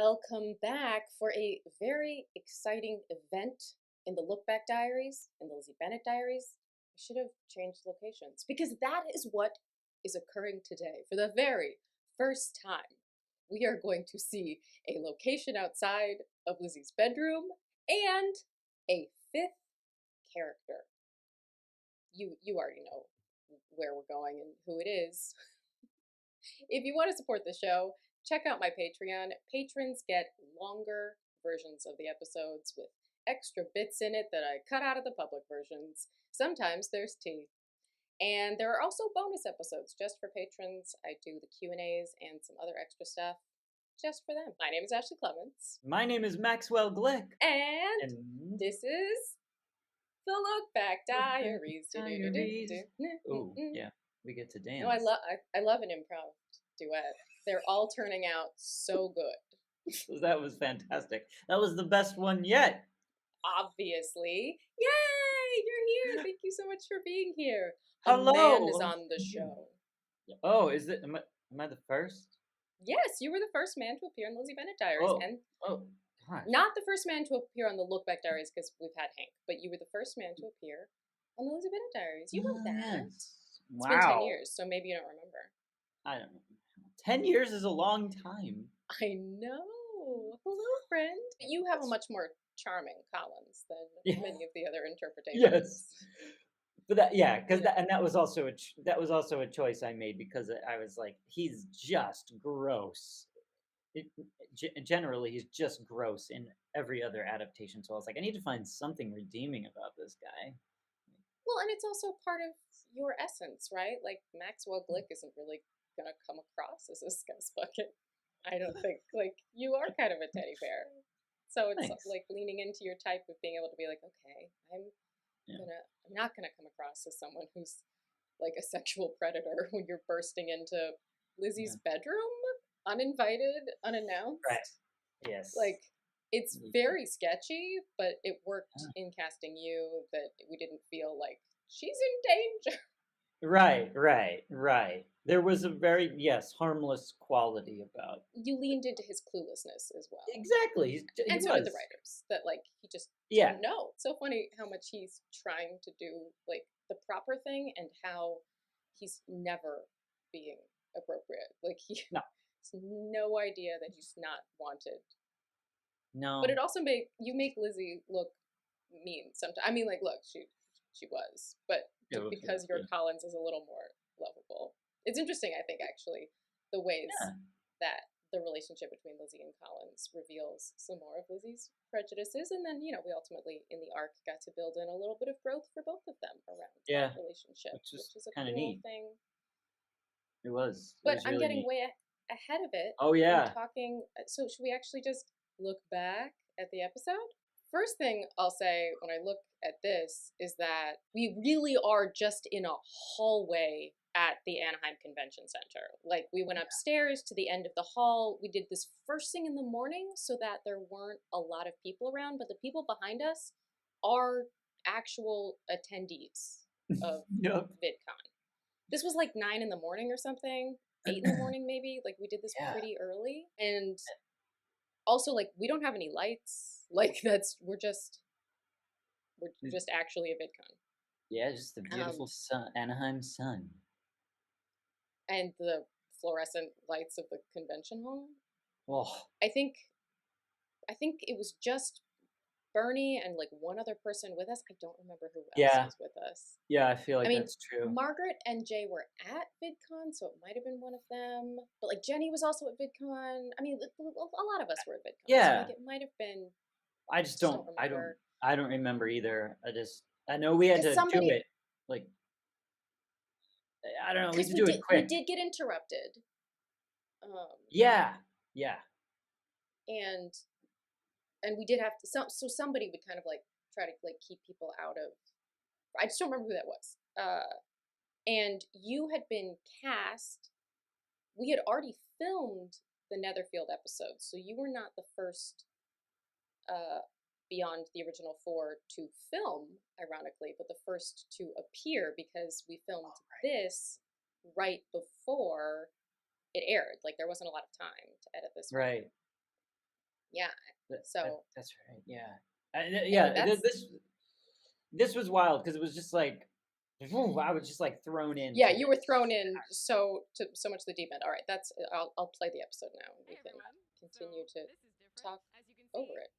Welcome back for a very exciting event in the Look Back Diaries, in the Lizzie Bennet Diaries. I should have changed locations because that is what is occurring today. For the very first time, we are going to see a location outside of Lizzie's bedroom and a fifth character. You already know where we're going and who it is. If you want to support the show, check out my Patreon. Patrons get longer versions of the episodes with extra bits in it that I cut out of the public versions. Sometimes there's tea. And there are also bonus episodes just for patrons. I do the Q&As and some other extra stuff just for them. My name is Ashley Clements. My name is Maxwell Glick. And this is the Look Back Diaries. Oh, yeah. We get to dance. No, I love an improv duet. They're all turning out so good. That was fantastic. That was the best one yet. Obviously. Yay! You're here. Thank you so much for being here. Hello. A man is on the show. Oh, is it? Am I the first? Yes, you were the first man to appear on the Lizzie Bennet Diaries. Gosh. Not the first man to appear on the Look Back Diaries because we've had Hank, but you were the first man to appear on the Lizzie Bennet Diaries. You know that. Yes. It's been 10 years, so maybe you don't remember. I don't know. 10 years is a long time. I know. Hello, friend. You have a much more charming Collins than many of the other interpretations. Yes. But that was also a choice I made because I was like, he's just gross. Generally, he's just gross in every other adaptation. So I was like, I need to find something redeeming about this guy. Well, and it's also part of your essence, right? Like Maxwell Glick isn't really gonna come across as a scuzz bucket. I don't think. Like you are kind of a teddy bear, so it's like leaning into your type of being able to be like, okay, I'm not gonna come across as someone who's like a sexual predator when you're bursting into Lizzie's bedroom uninvited, unannounced. Right. Yes. Like it's very sketchy, but it worked in casting you that we didn't feel like she's in danger. Right. There was a very, harmless quality about. You leaned into his cluelessness as well. Exactly. And so did the writers. That, like, he just didn't know. It's so funny how much he's trying to do, like, the proper thing and how he's never being appropriate. Like, he has no idea that he's not wanted. No. But it also you make Lizzie look mean sometimes. I mean, like, look, she was. But because your Collins is a little more lovable. It's interesting, I think, actually, the ways that the relationship between Lizzie and Collins reveals some more of Lizzie's prejudices. And then, we ultimately, in the arc, got to build in a little bit of growth for both of them around that relationship, which is a cool neat thing. It was. But I'm getting way ahead of it. Oh, yeah. So should we actually just look back at the episode? First thing I'll say when I look at this is that we really are just in a hallway at the Anaheim Convention Center. Like, we went upstairs to the end of the hall. We did this first thing in the morning so that there weren't a lot of people around, but the people behind us are actual attendees of VidCon. This was like 9 in the morning or something, 8 in the morning maybe. Like, we did this pretty early. And also, like, we don't have any lights. Like, we're just actually a VidCon. Yeah, just the beautiful Anaheim sun. And the fluorescent lights of the convention hall. Oh. I think it was just Bernie and like one other person with us. I don't remember who else was with us. Yeah, I feel like that's true. Margaret and Jay were at VidCon, so it might have been one of them. But like Jenny was also at VidCon. I mean, a lot of us were at VidCon. Yeah. So like it might have been. I just don't remember. I don't remember either. I know we had to do it. Like, I don't know. We had to do it quick. We did get interrupted. Yeah. And we did have to. So somebody would kind of like try to like keep people out of. I just don't remember who that was. And you had been cast. We had already filmed the Netherfield episode, so you were not the first. Beyond the original 4 to film, ironically, but the first to appear because we filmed this right before it aired. Like, there wasn't a lot of time to edit this. Right. Yeah. So That's right. Yeah. anyway, Yeah. that's This was wild because it was just like, I was just like thrown yeah, into you it. were thrown in so much the deep end. All right, that's I'll play the episode now and we can continue to talk over it.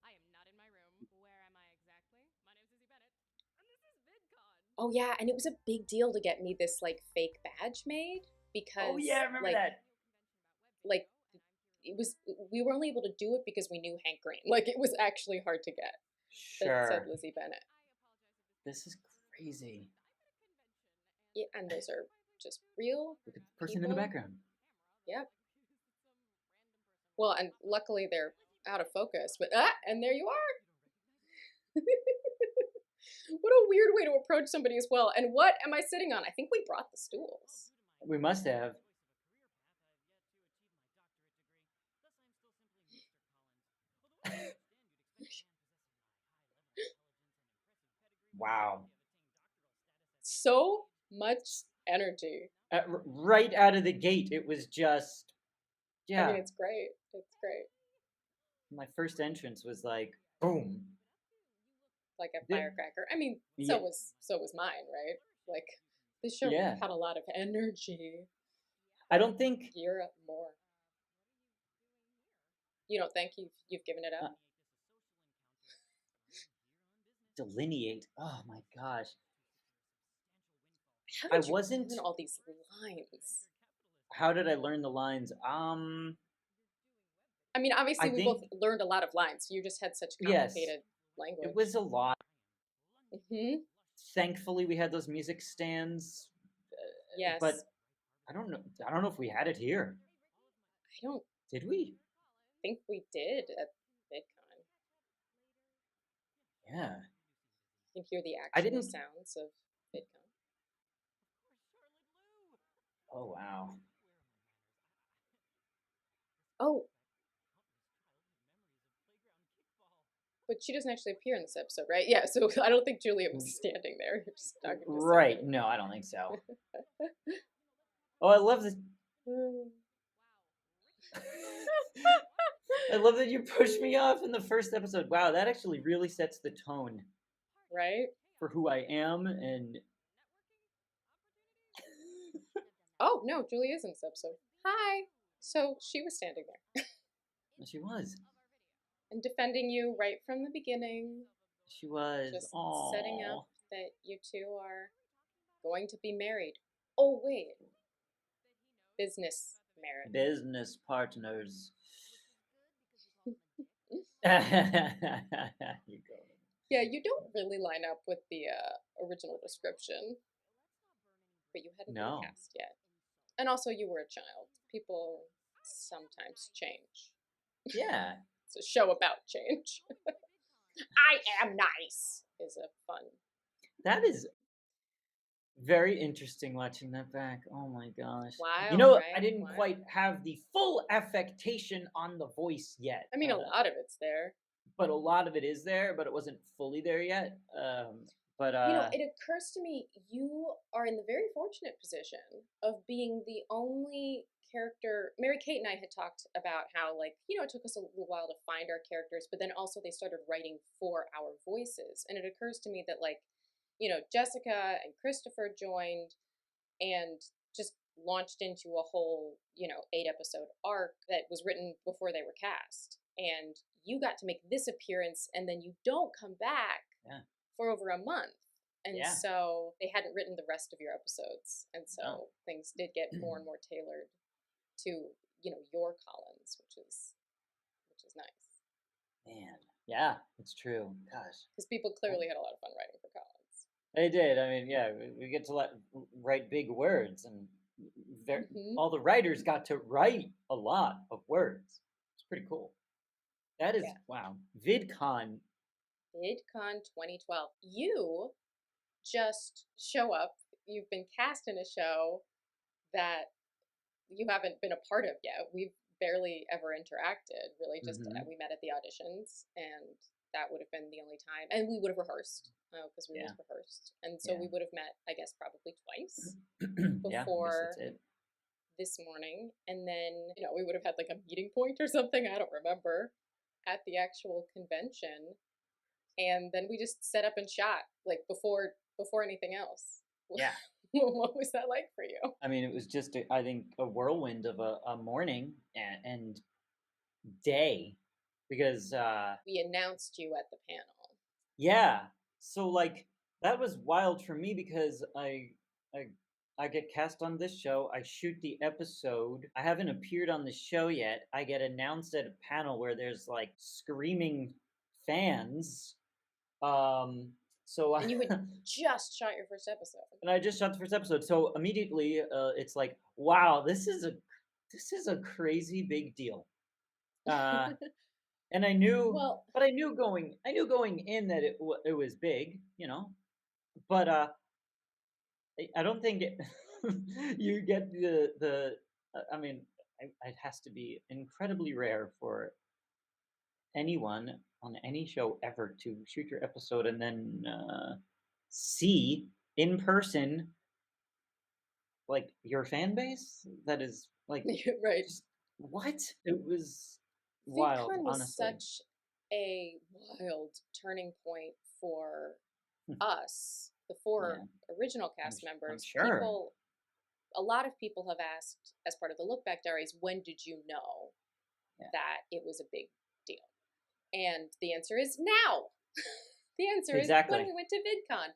Oh yeah, and it was a big deal to get me this like fake badge made Oh yeah, because I remember that. like it was we were only able to do it because we knew Hank Green. Like it was actually hard to get that said Sure. Lizzie Bennett. This is crazy. Yeah, and those are just real Look at the person in the people. background. Yep. Well, and luckily they're out of focus, but and there you are. What a weird way to approach somebody as well. And what am I sitting on? I think we brought the stools. We must have. Wow. So much energy. Right out of the gate, it was just, I mean, yeah. it's great. It's great. My first entrance was like, boom. Like a Th- firecracker. I mean, Yeah. so was mine, right? Like this show Yeah. had a lot of energy. I don't think Gear up more. You don't think you've given it up? delineate. Oh my gosh. How I did you wasn't. learn all these lines? How did I learn the lines? I mean, obviously I we both think learned a lot of lines. You just had such yes. complicated It language. was a lot. Hmm. Thankfully, we had those music stands, Yes. but I don't know. I don't know if we had it here. I don't Did we? think we did at VidCon. Yeah. You can hear the I actual didn't. sounds of VidCon. Oh wow. Oh, but she doesn't actually appear in this episode, right? Yeah, so I don't think Julia was standing there. You're just talking to Right. No, I don't think so. Oh, I love this. somebody. I love that you pushed me off in the first episode. Wow, that actually really sets the tone Right? for who I am, and Oh, no, Julia is in this episode. Hi. So she was standing there she was. and defending you right from the beginning, She was. just setting up Oh, that you two are going to be married. Oh, wait. Business marriage. business partners. You go. Yeah, you don't really line up with the original description, but you hadn't been No. cast yet. And also, you were a child. People sometimes change. Yeah. It's a show about change. I am nice is a fun. That is very interesting watching that back. Oh my gosh. You Wild, know, right? I didn't Wild. quite have the full affectation on the voice yet. I mean, a lot of it's there. But a lot of it is there, but it wasn't fully there yet. But It occurs to me you are in the very fortunate position of being the only character. Mary Kate and I had talked about how, like, it took us a little while to find our characters, but then also they started writing for our voices. And it occurs to me that, like, Jessica and Christopher joined and just launched into a whole, 8-episode arc that was written before they were cast. And you got to make this appearance, and then you don't come back yeah. for over a month. And Yeah. so they hadn't written the rest of your episodes. And so No. things did get more and more tailored to, your Collins, which is nice. Man. Yeah, it's true. Gosh. Because people clearly had a lot of fun writing for Collins. They did. I mean, yeah, we get to write big words, and all the writers got to write a lot of words. It's pretty cool. That is, wow. VidCon. VidCon 2012. You just show up. You've been cast in a show that you haven't been a part of yet. We've barely ever interacted, really. Just we met at the auditions, and that would have been the only time. And we would have rehearsed, because we always rehearsed. And so we would have met, I guess, probably twice before this morning. And then, we would have had like a meeting point or something. I don't remember. at the actual convention, and then we just set up and shot like before anything else. Yeah. What was that like for you? I mean, it was just, I think, a whirlwind of a morning and day because, We announced you at the panel. yeah. So, like, that was wild for me because I, I get cast on this show. I shoot the episode. I haven't appeared on the show yet. I get announced at a panel where there's like screaming fans. So And you had just shot your first episode. and I just shot the first episode. So immediately, it's like, wow, this is a crazy big deal. And I knew, Well, but I knew going in that it was big, But I don't think you get the. I mean, it has to be incredibly rare for anyone on any show ever to shoot your episode and then see in person like your fan base. That is like right. just, what? It was wild, VidCon was honestly. such a wild turning point for us, the four original cast members. Sure. People, a lot of people have asked, as part of the Look Back Diaries, when did you know that it was a big deal? And the answer is now. The answer is when we went to VidCon.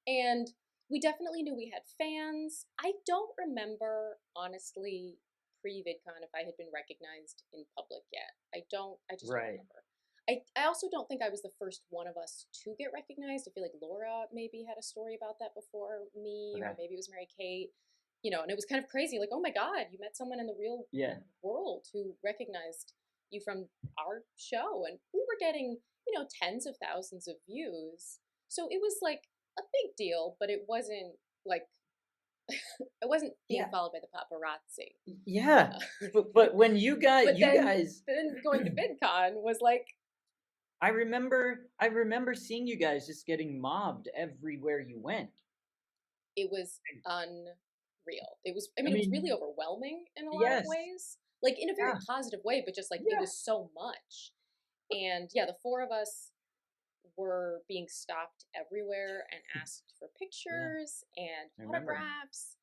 And we definitely knew we had fans. I don't remember, honestly, pre-VidCon if I had been recognized in public yet. I just don't remember. I also don't think I was the first one of us to get recognized. I feel like Laura maybe had a story about that before me, or maybe it was Mary Kate. And it was kind of crazy. Like, oh my God, you met someone in the real world who recognized you from our show. And we were getting, tens of thousands of views. So it was like a big deal, but it wasn't like it wasn't being followed by the paparazzi. Yeah, but when you guys, then going to VidCon was like. I remember seeing you guys just getting mobbed everywhere you went. It was unreal. It was really overwhelming in a lot of ways. Like in a very positive way, but just like it was so much. And the four of us were being stopped everywhere and asked for pictures and autographs.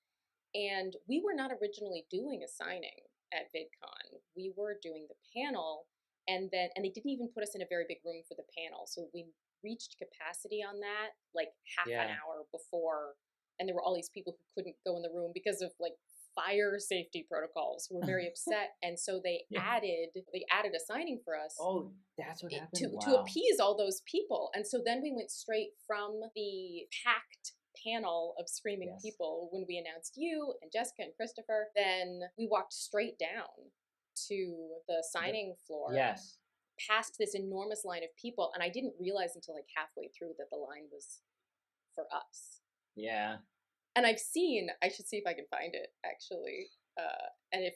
And we were not originally doing a signing at VidCon. We were doing the panel. And they didn't even put us in a very big room for the panel. So we reached capacity on that like half an hour before. And there were all these people who couldn't go in the room because of like fire safety protocols who were very upset. And so they added a signing for us. Oh, that's what happened. To appease all those people. And so then we went straight from the packed panel of screaming people when we announced you and Jessica and Christopher. Then we walked straight down to the signing floor, past this enormous line of people, and I didn't realize until like halfway through that the line was for us. Yeah. And I should see if I can find it actually, and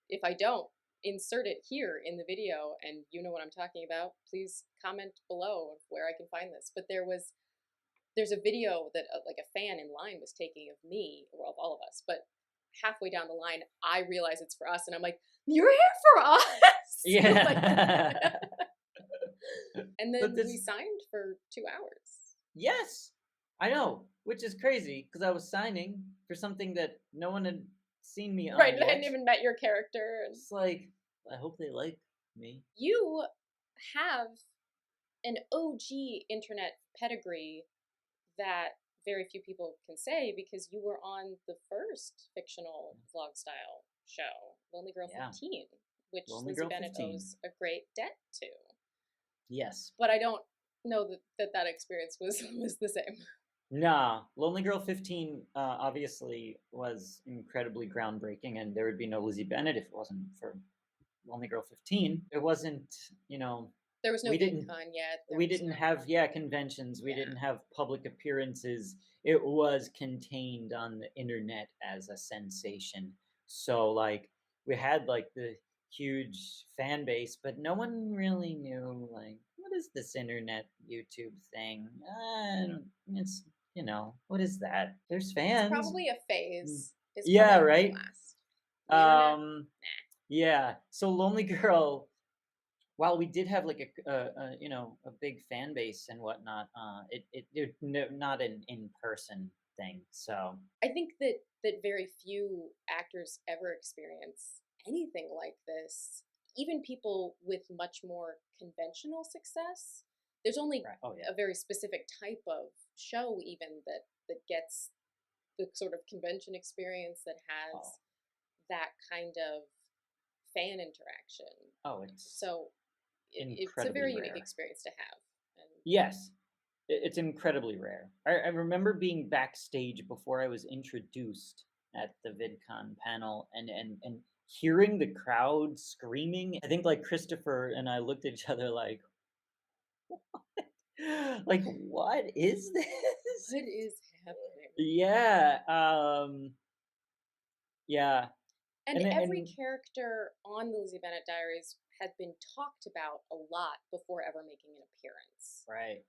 if I don't, insert it here in the video, and you know what I'm talking about, please comment below of where I can find this. But there's a video that like a fan in line was taking of me, or of all of us, but halfway down the line, I realize it's for us, and I'm like, "You're here for us!" Yeah. And then we signed for 2 hours. Yes, I know, which is crazy because I was signing for something that no one had seen me on. Right, I hadn't even met your character. It's like, I hope they like me. You have an OG internet pedigree that very few people can say, because you were on the first fictional vlog style show, Lonely Girl 15, which Lizzie Bennett owes a great debt to. Yes. But I don't know that experience was the same. Nah, Lonely Girl 15 obviously was incredibly groundbreaking, and there would be no Lizzie Bennett if it wasn't for Lonely Girl 15. It wasn't, there was no VidCon yet. We didn't have conventions. We didn't have public appearances. It was contained on the internet as a sensation. So like we had like the huge fan base, but no one really knew like, what is this internet YouTube thing? It's what is that? There's fans. It's probably a phase. Yeah, right. Last. Yeah. So Lonely Girl while we did have like a big fan base and whatnot, it not an in person thing. So I think that very few actors ever experience anything like this. Even people with much more conventional success, there's only right. Oh yeah. a very specific type of show even that gets the sort of convention experience that Oh, has that kind of fan interaction. oh, it's So it's a incredibly very unique rare. experience to have. And Yes, it's incredibly rare. I remember being backstage before I was introduced at the VidCon panel and hearing the crowd screaming. I think like Christopher and I looked at each other like what is this? what is happening? Yeah, yeah, And every and character on the Lizzie Bennet Diaries had been talked about a lot before ever making an appearance. right,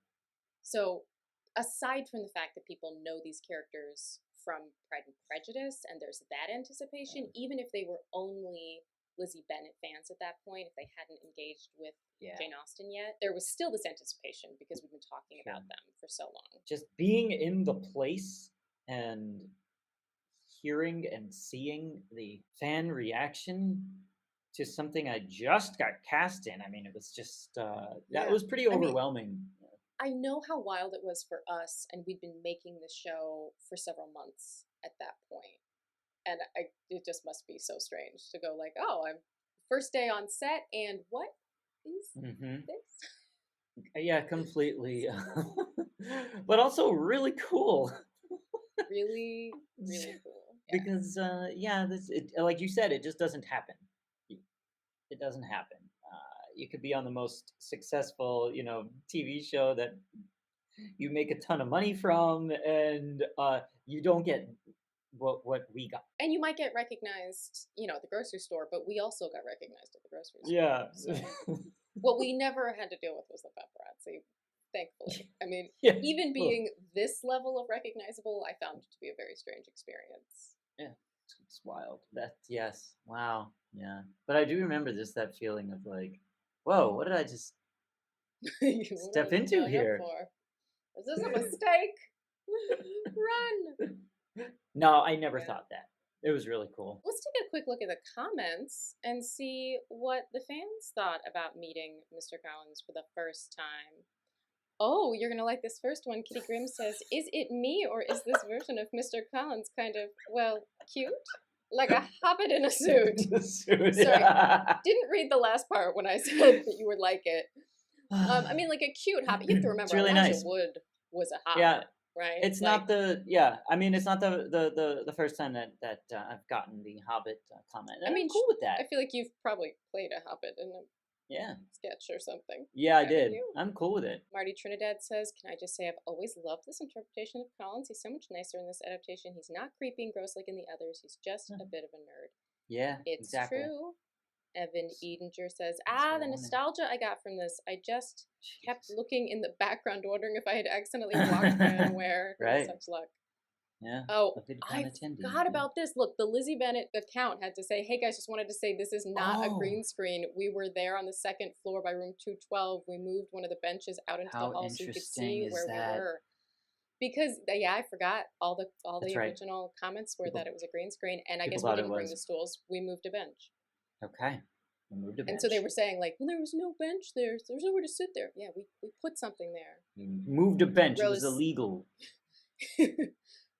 So, aside from the fact that people know these characters from Pride and Prejudice, and there's that anticipation, even if they were only Lizzie Bennet fans at that point, if they hadn't engaged with yeah, Jane Austen yet, there was still this anticipation because we've been talking sure. about them for so long. Just being in the place and hearing and seeing the fan reaction to something I just got cast in. I mean, it was just that Yeah. was pretty I mean, overwhelming. I know how wild it was for us, and we'd been making the show for several months at that point. And it just must be so strange to go like, oh, I'm first day on set, and what is Hmm. this? Yeah, completely. But also really cool Really, really cool. Yeah. because yeah, like you said, it just doesn't happen. It doesn't happen. You could be on the most successful, TV show that you make a ton of money from, and you don't get what we got. And you might get recognized, at the grocery store, but we also got recognized at the grocery store. Yeah. So what we never had to deal with was the paparazzi, thankfully. I mean, Yeah. even Well, being this level of recognizable, I found to be a very strange experience. yeah. It's wild. That yes. Wow. Yeah. But I do remember that feeling of like, whoa, what did I just What did step I into sign up here? for? Is this a mistake? Run! No, I never Yeah. thought that. It was really cool. Let's take a quick look at the comments and see what the fans thought about meeting Mr. Collins for the first time. Oh, you're gonna like this first one. Kitty Grimm says, "Is it me, or is this version of Mr. Collins kind of, well, cute? Like a hobbit in a suit?" Suit, Sorry, yeah. didn't read the last part when I said that you would like it. I mean, like a cute hobbit. You have to It's remember, really Elijah nice. Wood was a Yeah, hobbit, right? it's Like, not the yeah. I mean, it's not the first time that I've gotten the Hobbit comment, I and I'm mean, cool with I that. feel like you've probably played a hobbit in a Yeah, sketch or something. yeah, I Haven't did. you? I'm cool with it. Marty Trinidad says, "Can I just say I've always loved this interpretation of Collins. He's so much nicer in this adaptation. He's not creepy and gross like in the others. He's just a bit of a nerd." Yeah, It's exactly. true. Evan Edinger says, That's what the I wanted. nostalgia I got from this. I just kept Jeez. looking in the background, wondering if I had accidentally walked by unaware. No Right. such luck. Yeah. Oh, A VidCon I attendee. forgot Yeah. about this. Look, the Lizzie Bennett account had to say, "Hey guys, just wanted to say this is not a Oh, green screen. We were there on the second floor by room 212. We moved one of the benches out into the how hall so you could interesting see is where we that? were." Because yeah, I forgot all That's the right. original comments were People that it was a green screen, and I people guess we thought it didn't bring the was. stools. We moved a bench. Okay. We moved a And so they bench. were saying like, well, there was no bench there. So there's nowhere to sit there. Yeah, we put something there. We moved a bench. It was Rose illegal.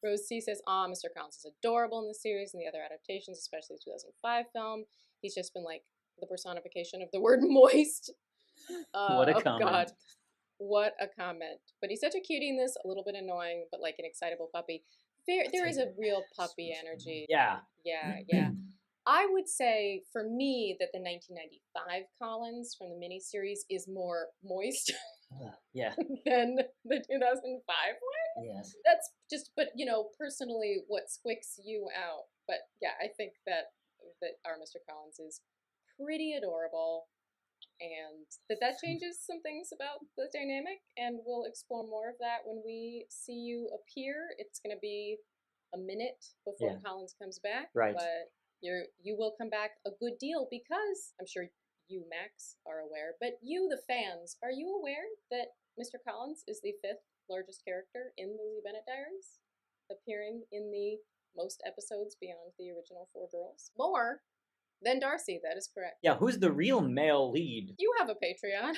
Rose C says, Mr. Collins is adorable in the series and the other adaptations, especially the 2005 film. He's just been like the personification of the word moist. What a Oh God, comment. what a comment. But he's such a cutie in this, a little bit annoying, but like an excitable puppy. There is a real puppy energy. Yeah. Yeah. I would say for me that the 1995 Collins from the miniseries is more moist Yeah. than the 2005 one. Yes. That's just, but personally, what squicks you out. But yeah, I think that our Mr. Collins is pretty adorable, and that changes some things about the dynamic, and we'll explore more of that when we see you appear. It's going to be a minute before Collins comes back, Right. but you will come back a good deal because I'm sure you, Max, are aware, but you, the fans, are you aware that Mr. Collins is the 5th largest character in the Lizzie Bennet Diaries, appearing in the most episodes beyond the original 4 girls? More than Darcy, that is correct. Yeah, who's the real male lead? You have a Patreon.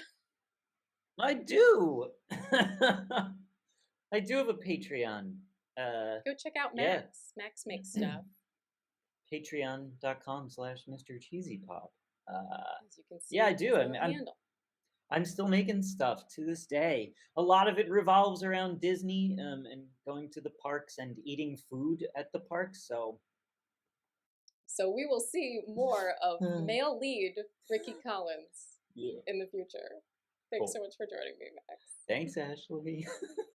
I do. I do have a Patreon. Go check out Max. Yeah. Max makes stuff. Patreon.com/Mr. Cheesy Pop. As you can see, yeah, I do. I'm still making stuff to this day. A lot of it revolves around Disney and going to the parks and eating food at the parks. So we will see more of male lead Ricky Collins in the future. Thanks so much for joining me, Max. Thanks, Ashley.